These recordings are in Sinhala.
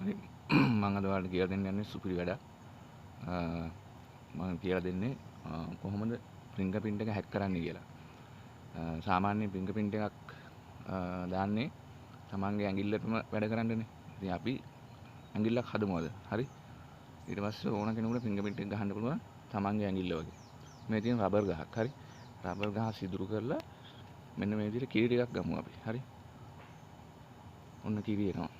හරි මම අද ඔයාලට කියලා දෙන්න යන්නේ සුපිරි වැඩක්. මම කියලා දෙන්නේ කොහොමද ෆින්ගර්ප්‍රින්ට් එක හැක් කරන්නේ කියලා. සාමාන්‍ය ෆින්ගර්ප්‍රින්ට් එකක් දාන්නේ තමන්ගේ ඇඟිල්ලටම වැඩ කරන්නනේ. ඉතින් අපි ඇඟිල්ලක් හදමු අද. හරි. ඊට පස්සේ ඕන කෙනෙකුට ෆින්ගර්ප්‍රින්ට් එක ගහන්න පුළුවන් තමන්ගේ ඇඟිල්ල වගේ. මේ තියෙන රබර් ගහක්. හරි. රබර් ගහ සිදුරු කරලා මෙන්න මේ විදිහට කිරි ටිකක් ගමු අපි. හරි. ඔන්න කිරි එනවා.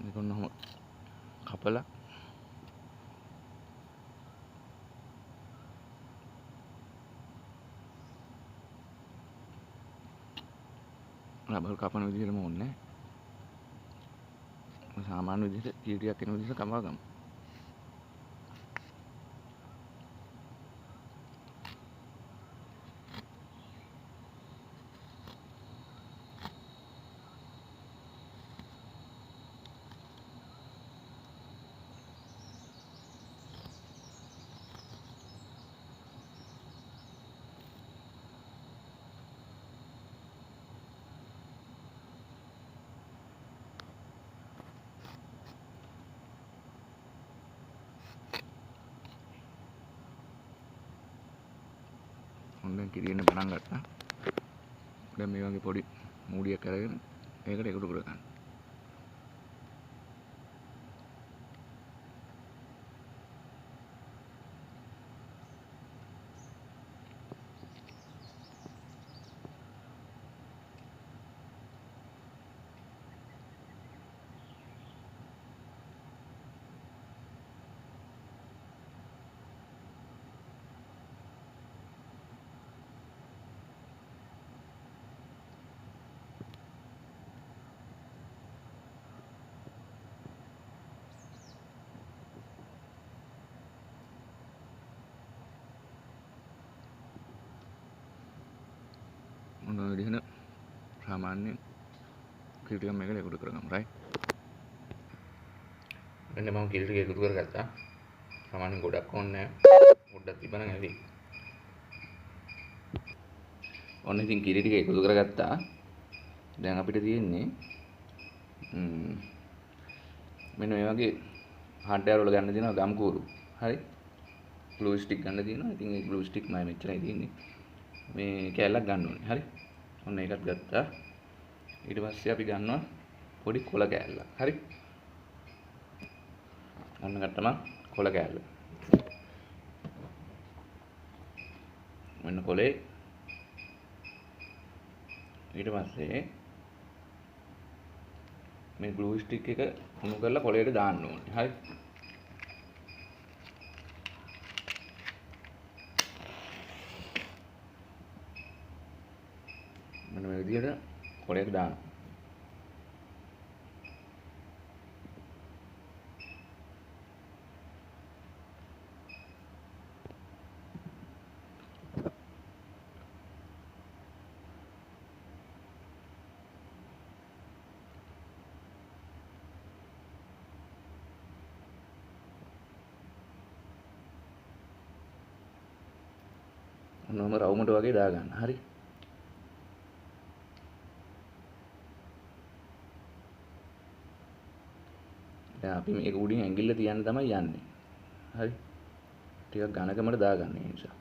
මේක ඔන්නම කපලා රබර් කපන විදිහටම ඕනේ. සාමාන්‍ය විදිහට කිරි ටිකක් එන විදිහට කපා ගමු. හොඳින් කිරින්න පටන් ගත්තා. දැන් මේ වගේ පොඩි මූඩියක් අරගෙන ඒකට එකතු කර ගන්න. ඔන්න ඔය විදිහට සාමාන්‍ය කිරි ටික මේකට එකතු කරගමු. රයිට්. මෙන්න මම කිරි ටික එකතු කරගත්තා. සාමාන්‍ය ගොඩක් ඕනේ නැහැ. පොඩ්ඩක් තිබ්බනම් ඇති. ඔන්න ඉතින් කිරි ටික එකතු කරගත්තා. දැන් අපිට තියෙන්නේ මෙන්න මේ වගේ හાર્ඩ්වෙයාර් වල ගන්න තියෙනවා ගම් කූරු. හරි. ග්ලූ ස්ටික් ගන්න තියෙනවා. ඉතින් ඒ ග්ලූ ස්ටික් මම මෙච්චරයි තියෙන්නේ. මේ කෑල්ලක් ගන්න ඕනේ. හරි. ඔන්න ඒකත් ගත්තා. ඊට පස්සේ අපි ගන්නවා පොඩි කොළ කෑල්ලක්. හරි. ඔන්න ගත්තම කොළ කෑල්ල. මෙන්න කොළේ. ඊට පස්සේ මේ ග්ලූ ස්ටික් එක උණු කරලා කොළයට දාන්න ඕනේ. හරි. මෙන්න මේ විදිහට කොළයට දාන්න. ඔන්නම රවුමට වගේ දාගන්න. හරි. දැන් අපි මේක උඩින් ඇඟිල්ල තියන්න තමයි යන්නේ. හරි. ටිකක් ඝනකමට දාගන්න ඒ නිසා.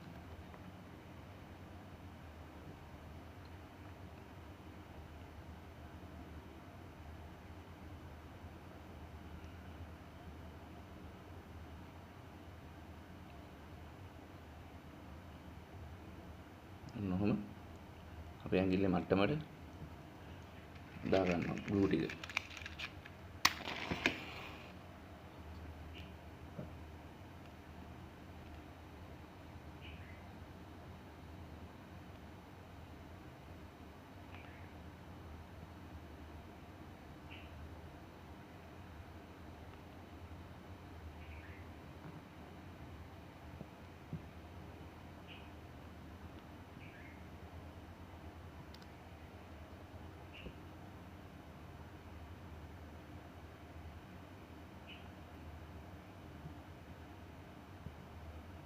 ඔන්නෝම අපේ ඇඟිල්ලේ මට්ටමට දාගන්නවා ග්ලූ ටික.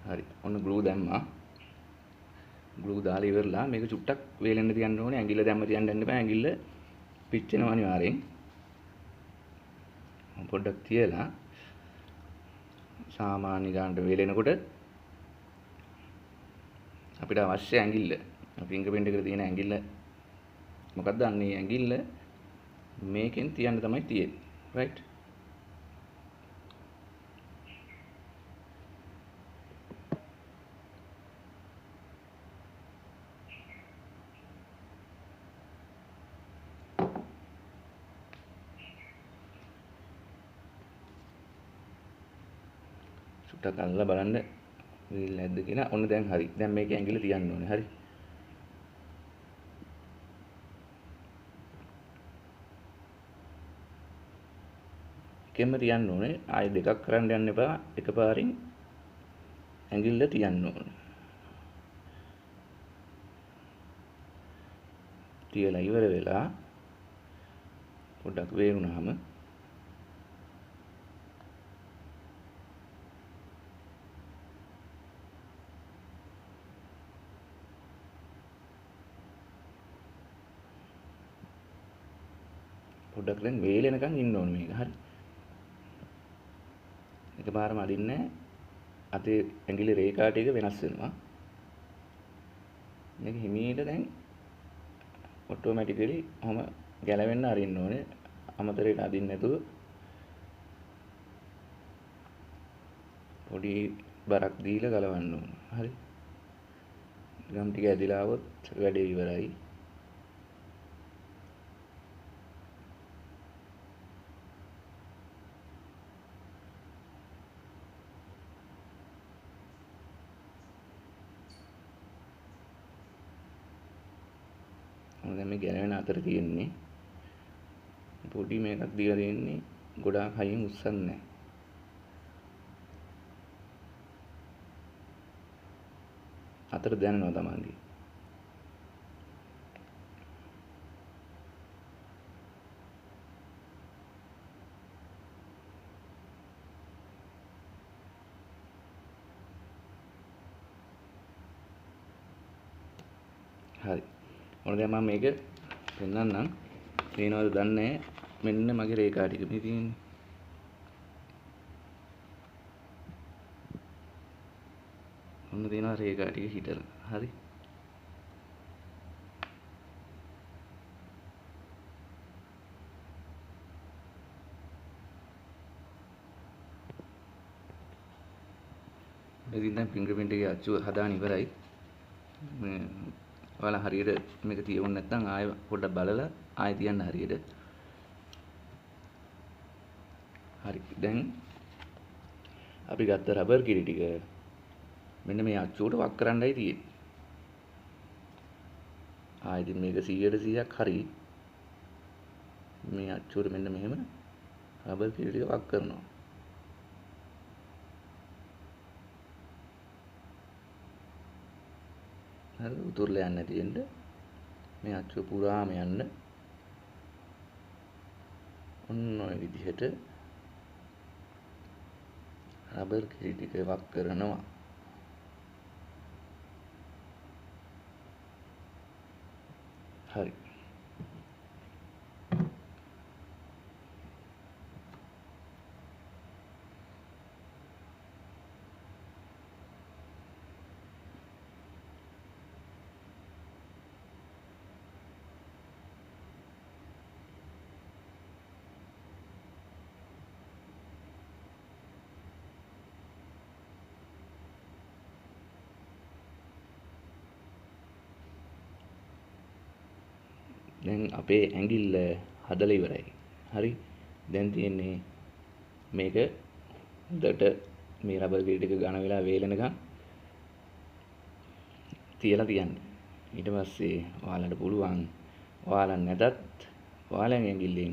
හරි. ඔන්න ග්ලූ දැම්මා. ග්ලූ දාලා ඉවරලා මේක චුට්ටක් වේලෙන්න තියන්න ඕනේ. ඇඟිල්ල දැම්ම තියන්න යන්න එපා. ඇඟිල්ල පිච්චෙනවා අනිවාර්යෙන්. පොඩ්ඩක් තියලා සාමාන්‍ය ගානට වේලෙනකොට අපිට අවශ්‍ය ඇඟිල්ල ෆින්ගර් ප්‍රින්ට් එකේ තියෙන ඇඟිල්ල මොකක්ද? අන්නේ ඇඟිල්ල මේකෙන් තියන්න තමයි තියෙන්නේ. රයිට්. සුට්ටක් අල්ලලා බලන්න වීල් නැද්ද කියලා. ඔන්න දැන් හරි. දැන් මේකේ ඇඟිල්ල තියන්න ඕනේ. හරි. එකෙන්ම තියන්න ඕනේ. ආයෙ දෙකක් කරන්න යන්න එපා. එකපාරින් ඇඟිල්ල තියන්න ඕනේ. තියලා ඉවර වෙලා පොඩ්ඩක් වේරුණාම පොඩ්ඩක් දැන් වේලෙනකන් ඉන්න ඕනේ මේක. හරි. එකපාරම අදින්නේ අතේ ඇඟිලි රේඛා ටික වෙනස් වෙනවා. මේක හිමීට දැන් ඔටෝමැටිකලි ඔහම ගැලවෙන්න අරින්න ඕනේ. අමතරයට අදින්න නැතුව පොඩි බරක් දීලා ගලවන්න ඕනේ. හරි. ගම් ටික ඇදිලා આવොත් වැඩේ ඉවරයි. දැන් මේ ගැලවෙන අතර තියෙන්නේ පොඩි මේකක් දීලා දෙන්නේ ගොඩාක් හයියෙන් උස්සන්නේ නැහැ. අතර දැනෙනවා තමන්ගේ. හරි. ඔන්න දැන් මම මේක පෙන්නන්නම්. පේනවද දන්නේ නැහැ. මෙන්න මගේ රේඛා ටික මේ තියෙන්නේ. ඔන්න තියෙනවා රේඛා ටික හිටලා. හරි. ඉතින් දැන් ෆින්ගර් ප්‍රින්ට් එකේ අච්චුව හදාන ඉවරයි. මේ ඔයාලා හරියට මේක තියවුනේ නැත්නම් ආයෙ පොඩ්ඩක් බලලා ආයෙ තියන්න හරියට. හරි. දැන් අපි ගත්ත රබර් කිරි ටික මෙන්න මේ අච්චුවට වක් කරන්නයි තියෙන්නේ. ආයෙ ඉතින් මේක 100%ක් හරි. මේ අච්චුවට මෙන්න මෙහෙම රබර් කිරි ටික වක් කරනවා. හරි. උතුරලා යන්න නැති වෙන්න මේ අච්චුව පුරාම යන්න ඔන්න ඔය විදිහට රබර් කිරි ටික වක් කරනවා. හරි. දැන් අපේ ඇඟිල්ල හදලා ඉවරයි. හරි. දැන් තියෙන්නේ මේක හොඳට මේ රබර් ගිරි ටික ඝන වෙලා වේලෙනකම් තියලා තියන්න. ඊට පස්සේ ඔයාලට පුළුවන් ඔයාලා නැතත් ඔයාලගේ ඇඟිල්ලෙන්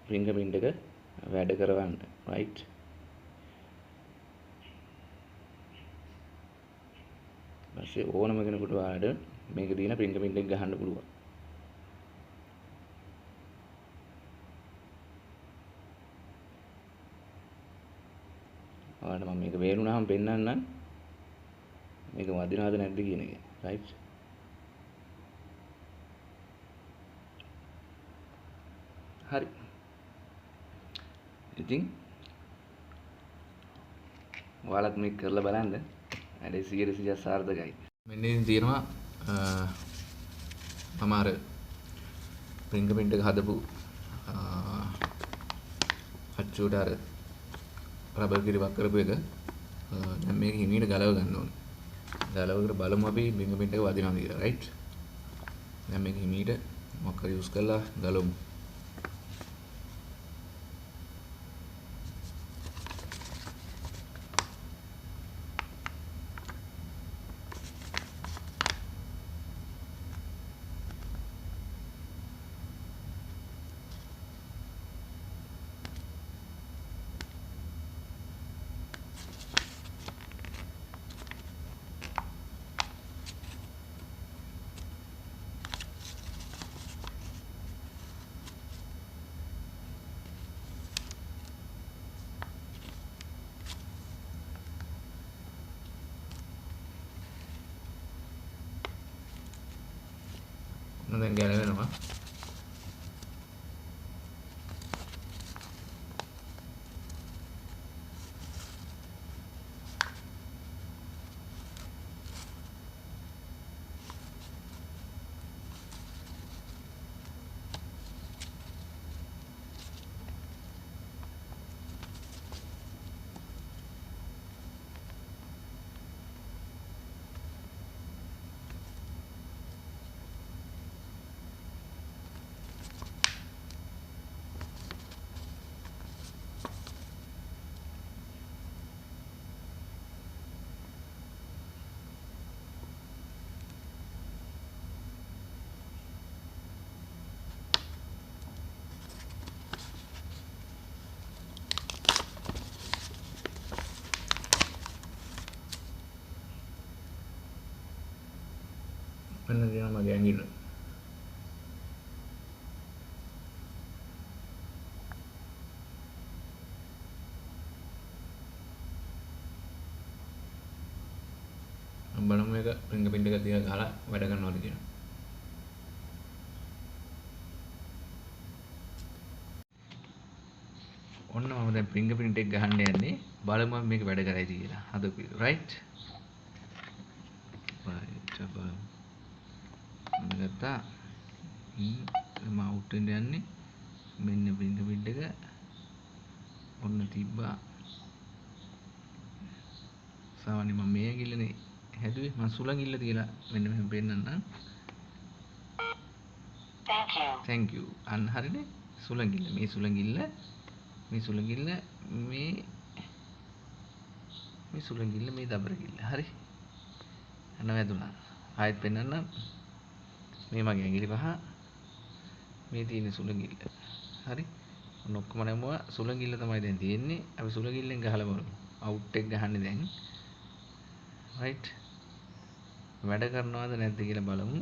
ෆින්ගර් ප්‍රින්ට් එක වැඩ කරවන්න. රයිට්. ඊපස්සේ ඕනම කෙනෙකුට ඔයාලට මේක දින ෆින්ගර් ප්‍රින්ට් එක ගහන්න පුළුවන්. ඔයාලට මම මේක වේලුණාම පෙන්නන්නම් මේක වදිනවද නැද්ද කියන එක. රයිට්. හරි. ඉතින් ඔයාලත් මේක කරලා බලන්න. වැඩේ 100% සාර්ථකයි. මෙන්න ඉතින් තියෙනවා මම අර ෆින්ගර්ප්‍රින්ට් එක හදපු අච්චුවට අර රබර් කිරිවක් කරපු එක. දැන් මේක හිමීට ගලව ගන්න ඕනේ. ගලවකට බලමු අපි ෆින්ගර්ප්‍රින්ට් එක වදිනවද කියලා. රයිට්. දැන් මේක හිමීට මොකක් හරි යූස් කරලා ගලවමු. දැන් ගැලවෙනවා. මෙන්න තියෙනවා මගේ ඇඟිල්ල. බලමු මේක ෆින්ගර්ප්‍රින්ට් එක තියලා ගහලා වැඩ කරනවද කියලා. ඔන්න මම දැන් ෆින්ගර්ප්‍රින්ට් එක ගහන්න යන්නේ. බලමු මේක වැඩ කරයිද කියලා. හදපු එක. රයිට්. බලමු. ගත්තා. මම අවුට් වෙන්න යන්නේ. මෙන්න ෆින්ගර්ප්‍රින්ට් එක ඔන්න තිබ්බා. සාමාන්‍ය මම මේ ඇඟිල්ලනේ හැදුවේ. මම සුළඟිල්ල තියලා මෙන්න මෙහෙම පෙන්නන්නම්. thank you. අන්න හරිනේ. සුළඟිල්ල. මේ සුළඟිල්ල මේ සුළඟිල්ල මේ දබරකිල්ල. හරි. අන්න වැදුනා. ආයෙත් පෙන්නන්නම්. මේ මගේ ඇඟිලි පහ. මේ තියෙන සුළඟිල්ල. හරි. ඔන්න ඔක්කොම නැමුවා. සුළඟිල්ල තමයි දැන් තියෙන්නේ. අපි සුළඟිල්ලෙන් ගහලා බලමු. අවුට් එක ගහන්නේ දැන්. රයිට්. වැඩ කරනවද නැද්ද කියලා බලමු.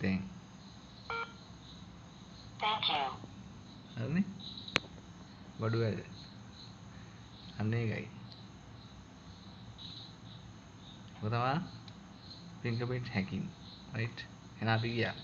දැන්. හරිනේ. බඩු වැඩ. අන්න ඒකයි. ඔය තමයි fingerprint hacking. right. එහෙනම් අපි ගියා.